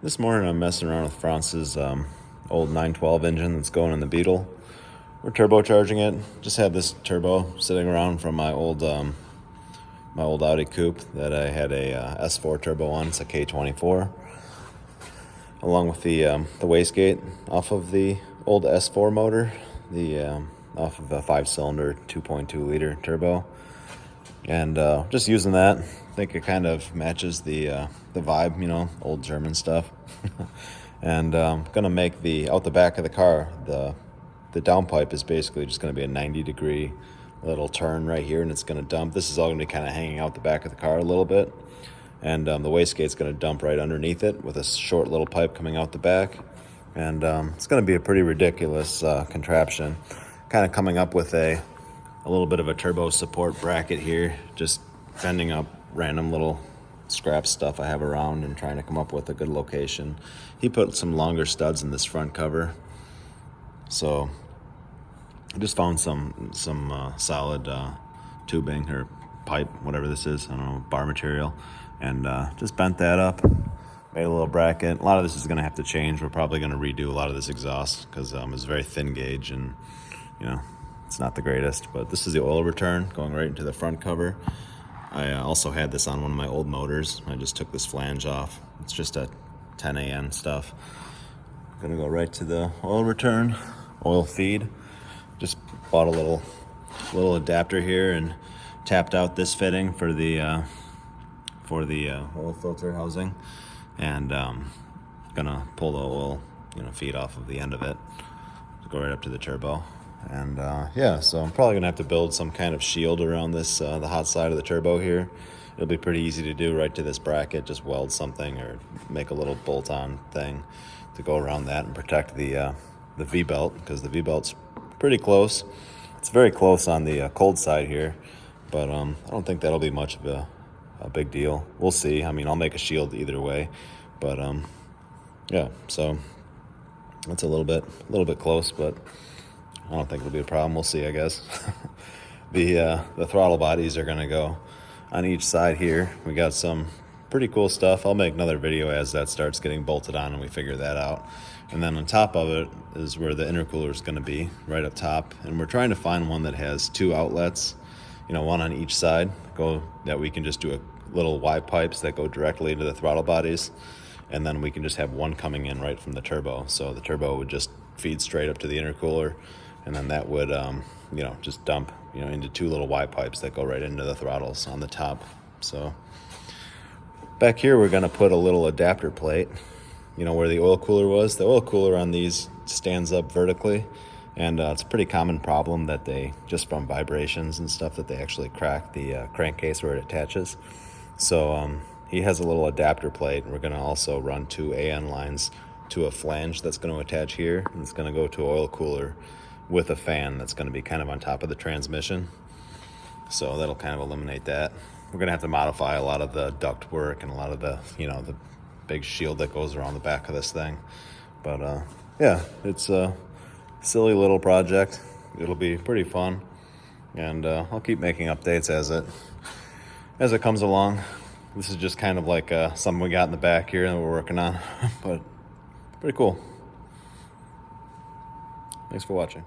This morning I'm messing around with Franz's old 912 engine that's going in the Beetle. We're turbocharging it. Just had this turbo sitting around from my old Audi coupe that I had a S4 turbo on. It's a K24, along with the wastegate off of the old S4 motor, off of a 5-cylinder 2.2 liter turbo, and just using that. I think it kind of matches the vibe, you know, old German stuff. And gonna make out the back of the car, the downpipe is basically just gonna be a 90-degree little turn right here, and it's gonna dump. This is all gonna be kind of hanging out the back of the car a little bit, and the wastegate's gonna dump right underneath it with a short little pipe coming out the back, and it's gonna be a pretty ridiculous contraption. Kind of coming up with a little bit of a turbo support bracket here, just bending up random little scrap stuff I have around and trying to come up with a good location. He put some longer studs in this front cover, so I just found some solid tubing or pipe, whatever this is, I don't know, bar material, and just bent that up, made a little bracket. A lot of this is gonna have to change. We're probably gonna redo a lot of this exhaust because it's very thin gauge, and you know, it's not the greatest. But this is the oil return going right into the front cover. I also had this on one of my old motors. I just took this flange off. It's just a 10 AN stuff. Gonna go right to the oil return, oil feed. Just bought a little adapter here and tapped out this fitting for the oil filter housing, and gonna pull the oil, feed off of the end of it to go right up to the turbo. And yeah, so I'm probably gonna have to build some kind of shield around this the hot side of the turbo here. It'll be pretty easy to do right to this bracket. Just weld something or make a little bolt-on thing to go around that and protect the V-belt, because the V-belt's pretty close. It's very close on the cold side here, but I don't think that'll be much of a big deal. We'll see. I mean, I'll make a shield either way, but yeah, so that's a little bit close, but I don't think it'll be a problem. We'll see, I guess. The throttle bodies are gonna go on each side here. We got some pretty cool stuff. I'll make another video as that starts getting bolted on and we figure that out. And then on top of it is where the intercooler is gonna be, right up top. And we're trying to find one that has 2 outlets, one on each side, that we can just do little Y pipes that go directly into the throttle bodies. And then we can just have one coming in right from the turbo. So the turbo would just feed straight up to the intercooler, and then that would just dump into 2 little Y pipes that go right into the throttles on the top. So back here we're going to put a little adapter plate, where the oil cooler was. The oil cooler on these stands up vertically, and it's a pretty common problem that they, just from vibrations and stuff, that they actually crack the crankcase where it attaches. So he has a little adapter plate, and we're going to also run 2 AN lines to a flange that's going to attach here, and it's going to go to an oil cooler with a fan that's going to be kind of on top of the transmission. So that'll kind of eliminate that. We're going to have to modify a lot of the duct work and a lot of the the big shield that goes around the back of this thing. But yeah, it's a silly little project. It'll be pretty fun, and I'll keep making updates as it comes along. This is just kind of like something we got in the back here that we're working on, but pretty cool. Thanks for watching.